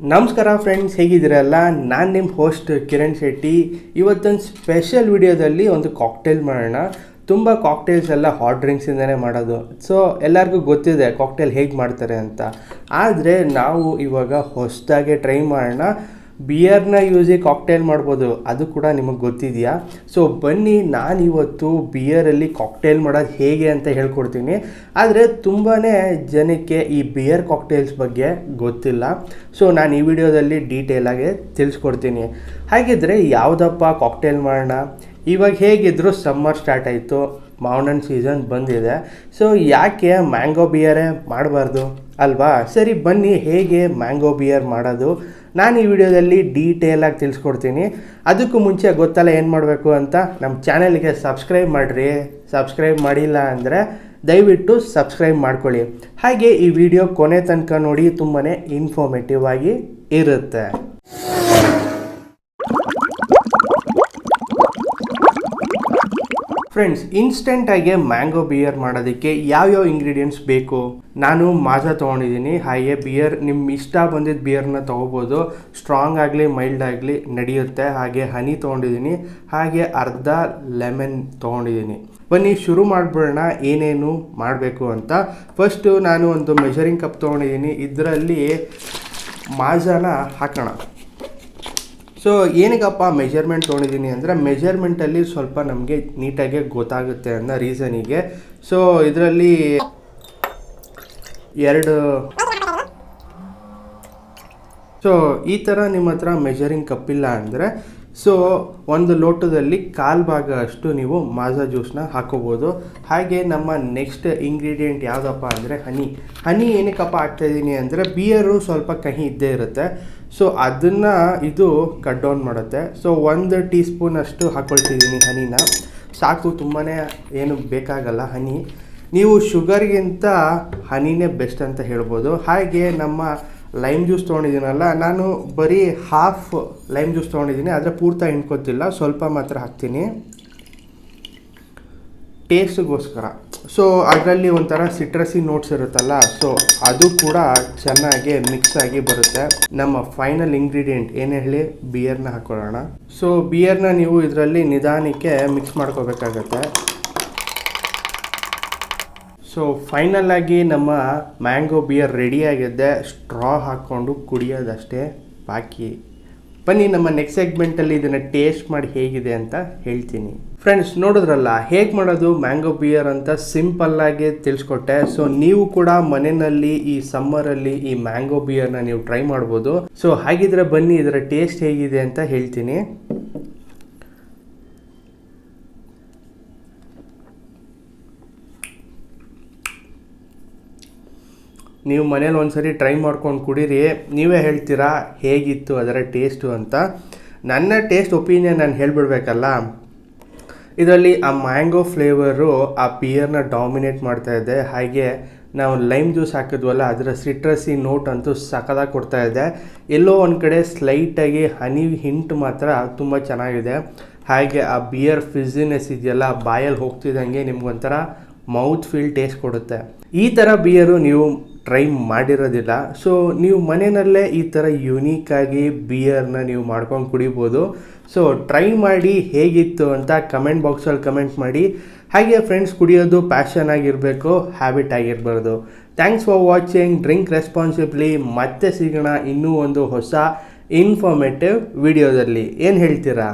ನಮಸ್ಕಾರ ಫ್ರೆಂಡ್ಸ್, ಹೇಗಿದ್ದೀರಲ್ಲ? ನಾನು ನಿಮ್ಮ ಹೋಸ್ಟ್ ಕಿರಣ್ ಶೆಟ್ಟಿ. ಇವತ್ತೊಂದು ಸ್ಪೆಷಲ್ ವಿಡಿಯೋದಲ್ಲಿ ಒಂದು ಕಾಕ್ಟೇಲ್ ಮಾಡೋಣ. ತುಂಬ ಕಾಕ್ಟೇಲ್ಸ್ ಎಲ್ಲ ಹಾಟ್ ಡ್ರಿಂಕ್ಸಿಂದನೇ ಮಾಡೋದು. ಸೊ ಎಲ್ಲರಿಗೂ ಗೊತ್ತಿದೆ ಕಾಕ್ಟೇಲ್ ಹೇಗೆ ಮಾಡ್ತಾರೆ ಅಂತ. ಆದರೆ ನಾವು ಇವಾಗ ಹೊಸದಾಗೆ ಟ್ರೈ ಮಾಡೋಣ. ಬಿಯರ್ನ ಯೂಸಿ ಕಾಕ್ಟೇಲ್ ಮಾಡ್ಬೋದು, ಅದು ಕೂಡ ನಿಮಗೆ ಗೊತ್ತಿದೆಯಾ? ಸೊ ಬನ್ನಿ, ನಾನಿವತ್ತು ಬಿಯರಲ್ಲಿ ಕಾಕ್ಟೇಲ್ ಮಾಡೋದು ಹೇಗೆ ಅಂತ ಹೇಳ್ಕೊಡ್ತೀನಿ. ಆದರೆ ತುಂಬಾ ಜನಕ್ಕೆ ಈ ಬಿಯರ್ ಕಾಕ್ಟೇಲ್ಸ್ ಬಗ್ಗೆ ಗೊತ್ತಿಲ್ಲ. ಸೊ ನಾನು ಈ ವಿಡಿಯೋದಲ್ಲಿ ಡೀಟೇಲಾಗಿ ತಿಳಿಸ್ಕೊಡ್ತೀನಿ. ಹಾಗಿದ್ರೆ ಯಾವುದಪ್ಪ ಕಾಕ್ಟೇಲ್ ಮಾಡೋಣ? ಇವಾಗ ಹೇಗಿದ್ದರೂ ಸಮ್ಮರ್ ಸ್ಟಾರ್ಟ್ ಆಯಿತು, ಮಾವಿನ ಸೀಸನ್ ಬಂದಿದೆ. ಸೊ ಯಾಕೆ ಮ್ಯಾಂಗೋ ಬಿಯರೇ ಮಾಡಬಾರ್ದು ಅಲ್ವಾ? ಸರಿ ಬನ್ನಿ, ಹೇಗೆ ಮ್ಯಾಂಗೋ ಬಿಯರ್ ಮಾಡೋದು ನಾನು ಈ ವಿಡಿಯೋದಲ್ಲಿ ಡೀಟೇಲಾಗಿ ತಿಳಿಸ್ಕೊಡ್ತೀನಿ. ಅದಕ್ಕೂ ಮುಂಚೆ ಗೊತ್ತಲ್ಲ ಏನು ಮಾಡಬೇಕು ಅಂತ. ನಮ್ಮ ಚಾನಲ್ಗೆ ಸಬ್ಸ್ಕ್ರೈಬ್ ಮಾಡಿರಿ. ಸಬ್ಸ್ಕ್ರೈಬ್ ಮಾಡಿಲ್ಲ ಅಂದರೆ ದಯವಿಟ್ಟು ಸಬ್ಸ್ಕ್ರೈಬ್ ಮಾಡ್ಕೊಳ್ಳಿ. ಹಾಗೆ ಈ ವಿಡಿಯೋ ಕೊನೆ ತನಕ ನೋಡಿ, ತುಂಬಾ ಇನ್ಫಾರ್ಮೇಟಿವ್ ಆಗಿ ಇರುತ್ತೆ. ಫ್ರೆಂಡ್ಸ್, ಇನ್ಸ್ಟೆಂಟಾಗಿ ಮ್ಯಾಂಗೋ ಬಿಯರ್ ಮಾಡೋದಕ್ಕೆ ಯಾವ್ಯಾವ ಇಂಗ್ರೀಡಿಯೆಂಟ್ಸ್ ಬೇಕು? ನಾನು ಮಾಜಾ ತೊಗೊಂಡಿದ್ದೀನಿ. ಹಾಗೆ ಬಿಯರ್ ನಿಮ್ಮ ಇಷ್ಟ ಬಂದಿದ್ದ ಬಿಯರ್ನ ತೊಗೋಬೋದು. ಸ್ಟ್ರಾಂಗ್ ಆಗಲಿ ಮೈಲ್ಡ್ ಆಗಲಿ ನಡೆಯುತ್ತೆ. ಹಾಗೆ ಹನಿ ತೊಗೊಂಡಿದ್ದೀನಿ. ಹಾಗೆ ಅರ್ಧ ಲೆಮನ್ ತೊಗೊಂಡಿದ್ದೀನಿ. ಬನ್ನಿ ಶುರು ಮಾಡಿಬಿಡೋಣ ಏನೇನು ಮಾಡಬೇಕು ಅಂತ. ಫಸ್ಟು ನಾನು ಒಂದು ಮೆಷರಿಂಗ್ ಕಪ್ ತೊಗೊಂಡಿದ್ದೀನಿ. ಇದರಲ್ಲಿ ಮಾಜಾನ ಹಾಕೋಣ. ಸೊ ಏನಕ್ಕಪ್ಪ ಮೆಜರ್ಮೆಂಟ್ ತೊಗೊಂಡಿದ್ದೀನಿ ಅಂದರೆ, ಮೆಜರ್ಮೆಂಟಲ್ಲಿ ಸ್ವಲ್ಪ ನಮಗೆ ನೀಟಾಗಿ ಗೊತ್ತಾಗುತ್ತೆ ಅನ್ನೋ ರೀಸನಿಗೆ. ಸೊ ಇದರಲ್ಲಿ ಈ ಥರ ನಿಮ್ಮ ಹತ್ರ ಮೆಜರಿಂಗ್ ಕಪ್ ಇಲ್ಲ ಅಂದರೆ, ಸೊ ಒಂದು ಲೋಟದಲ್ಲಿ ಕಾಲು ಭಾಗ ಅಷ್ಟು ನೀವು ಮಾಜಾ ಜ್ಯೂಸನ್ನ ಹಾಕೋಬೋದು. ಹಾಗೆ ನಮ್ಮ ನೆಕ್ಸ್ಟ್ ಇಂಗ್ರೀಡಿಯೆಂಟ್ ಯಾವುದಪ್ಪ ಅಂದರೆ ಹನಿ ಏನಕ್ಕಪ್ಪ ಹಾಕ್ತಾಯಿದ್ದೀನಿ ಅಂದರೆ, ಬಿಯರು ಸ್ವಲ್ಪ ಕಹಿ ಇದ್ದೇ ಇರುತ್ತೆ. ಸೊ ಅದನ್ನು ಇದು ಕಟ್ ಡೌನ್ ಮಾಡುತ್ತೆ. ಸೊ 1 ಟೀ ಸ್ಪೂನ್ ಅಷ್ಟು ಹಾಕ್ಕೊಳ್ತಿದ್ದೀನಿ ಹನಿನ. ಸಾಕು, ತುಂಬಾ ಏನು ಬೇಕಾಗಲ್ಲ ಹನಿ. ನೀವು ಶುಗರ್ಗಿಂತ ಹನಿನೇ ಬೆಸ್ಟ್ ಅಂತ ಹೇಳ್ಬೋದು. ಹಾಗೆ ನಮ್ಮ ಲೈಮ್ ಜ್ಯೂಸ್ ತೊಗೊಂಡಿದ್ದೀನಲ್ಲ, ನಾನು ಬರೀ ಹಾಫ್ ಲೈಮ್ ಜ್ಯೂಸ್ ತೊಗೊಂಡಿದ್ದೀನಿ. ಆದರೆ ಪೂರ್ತಿ ಹಿಂಡ್ಕೊತಿಲ್ಲ, ಸ್ವಲ್ಪ ಮಾತ್ರ ಹಾಕ್ತೀನಿ ಟೇಸ್ಟ್ಗೋಸ್ಕರ. ಸೊ ಅದರಲ್ಲಿ ಒಂಥರ ಸಿಟ್ರಸಿ ನೋಟ್ಸ್ ಇರುತ್ತಲ್ಲ, ಸೊ ಅದು ಕೂಡ ಚೆನ್ನಾಗಿ ಮಿಕ್ಸ್ ಆಗಿ ಬರುತ್ತೆ. ನಮ್ಮ ಫೈನಲ್ ಇಂಗ್ರೀಡಿಯೆಂಟ್ ಏನು ಹೇಳಿ, ಬಿಯರ್ನ ಹಾಕೊಳ್ಳೋಣ. ಸೊ ಬಿಯರ್ನ ನೀವು ಇದರಲ್ಲಿ ನಿಧಾನಕ್ಕೆ ಮಿಕ್ಸ್ ಮಾಡ್ಕೋಬೇಕಾಗತ್ತೆ. ಸೊ ಫೈನಲ್ ಆಗಿ ನಮ್ಮ ಮ್ಯಾಂಗೋ ಬಿಯರ್ ರೆಡಿಯಾಗಿದೆ. ಸ್ಟ್ರಾ ಹಾಕ್ಕೊಂಡು ಕುಡಿಯೋದಷ್ಟೇ ಬಾಕಿ. ಬನ್ನಿ ನಮ್ಮ ನೆಕ್ಸ್ಟ್ ಸೆಗ್ಮೆಂಟಲ್ಲಿ ಇದನ್ನು ಟೇಸ್ಟ್ ಮಾಡಿ ಹೇಗಿದೆ ಅಂತ ಹೇಳ್ತೀನಿ. ಫ್ರೆಂಡ್ಸ್, ನೋಡಿದ್ರಲ್ಲ ಹೇಗೆ ಮಾಡೋದು ಮ್ಯಾಂಗೋ ಬಿಯರ್ ಅಂತ ಸಿಂಪಲ್ಲಾಗಿ ತಿಳಿಸ್ಕೊಟ್ಟೆ. ಸೊ ನೀವು ಕೂಡ ಮನೆಯಲ್ಲಿ ಈ ಸಮ್ಮರಲ್ಲಿ ಈ ಮ್ಯಾಂಗೋ ಬಿಯರ್ನ ನೀವು ಟ್ರೈ ಮಾಡ್ಬೋದು. ಸೊ ಹಾಗಿದ್ರೆ ಬನ್ನಿ ಇದರ ಟೇಸ್ಟ್ ಹೇಗಿದೆ ಅಂತ ಹೇಳ್ತೀನಿ. ನೀವು ಮನೇಲಿ ಒಂದ್ಸರಿ ಟ್ರೈ ಮಾಡ್ಕೊಂಡು ಕುಡೀರಿ, ನೀವೇ ಹೇಳ್ತೀರಾ ಹೇಗಿತ್ತು ಅದರ ಟೇಸ್ಟು ಅಂತ. ನನ್ನ ಟೇಸ್ಟ್ ಒಪಿನಿಯನ್ ನಾನು ಹೇಳಿಬಿಡ್ಬೇಕಲ್ಲ. ಇದರಲ್ಲಿ ಆ ಮ್ಯಾಂಗೋ ಫ್ಲೇವರು ಆ ಬಿಯರ್ನ ಡಾಮಿನೇಟ್ ಮಾಡ್ತಾಯಿದೆ. ಹಾಗೆ ನಾವು ಲೈಮ್ ಜ್ಯೂಸ್ ಹಾಕಿದ್ವಲ್ಲ, ಅದರ ಸಿಟ್ರಸಿ ನೋಟ್ ಅಂತೂ ಸಖತ್ತಾಗಿ ಕೊಡ್ತಾಯಿದೆ. ಎಲ್ಲೋ ಒಂದು ಕಡೆ ಸ್ಲೈಟಾಗಿ ಹನಿ ಹಿಂಟ್ ಮಾತ್ರ ತುಂಬ ಚೆನ್ನಾಗಿದೆ. ಹಾಗೆ ಆ ಬಿಯರ್ ಫಿಝಿನೆಸ್ ಇದೆಯಲ್ಲ, ಬಾಯಲ್ಲಿ ಹೋಗ್ತಿದ್ದಂಗೆ ನಿಮ್ಗೊಂಥರ ಮೌತ್ ಫೀಲ್ ಟೇಸ್ಟ್ ಕೊಡುತ್ತೆ. ಈ ಥರ ಬಿಯರು ನೀವು ಟ್ರೈ ಮಾಡಿರೋದಿಲ್ಲ. ಸೊ ನೀವು ಮನೆಯಲ್ಲೇ ಈ ಥರ ಯುನೀಕಾಗಿ ಬಿಯರ್ನ ನೀವು ಮಾಡ್ಕೊಂಡು ಕುಡಿಬೋದು. ಸೊ ಟ್ರೈ ಮಾಡಿ ಹೇಗಿತ್ತು ಅಂತ ಕಮೆಂಟ್ ಬಾಕ್ಸಲ್ಲಿ ಕಮೆಂಟ್ ಮಾಡಿ. ಹಾಗೆ ಫ್ರೆಂಡ್ಸ್, ಕುಡಿಯೋದು ಪ್ಯಾಷನ್ ಆಗಿರಬೇಕು, ಹ್ಯಾಬಿಟ್ ಆಗಿರಬಾರ್ದು. Thanks for watching. Drink responsibly. ಮತ್ತೆ ಸಿಗೋಣ ಇನ್ನೂ ಒಂದು ಹೊಸ ಇನ್ಫಾರ್ಮೇಟಿವ್ ವಿಡಿಯೋದಲ್ಲಿ. ಏನು ಹೇಳ್ತೀರಾ?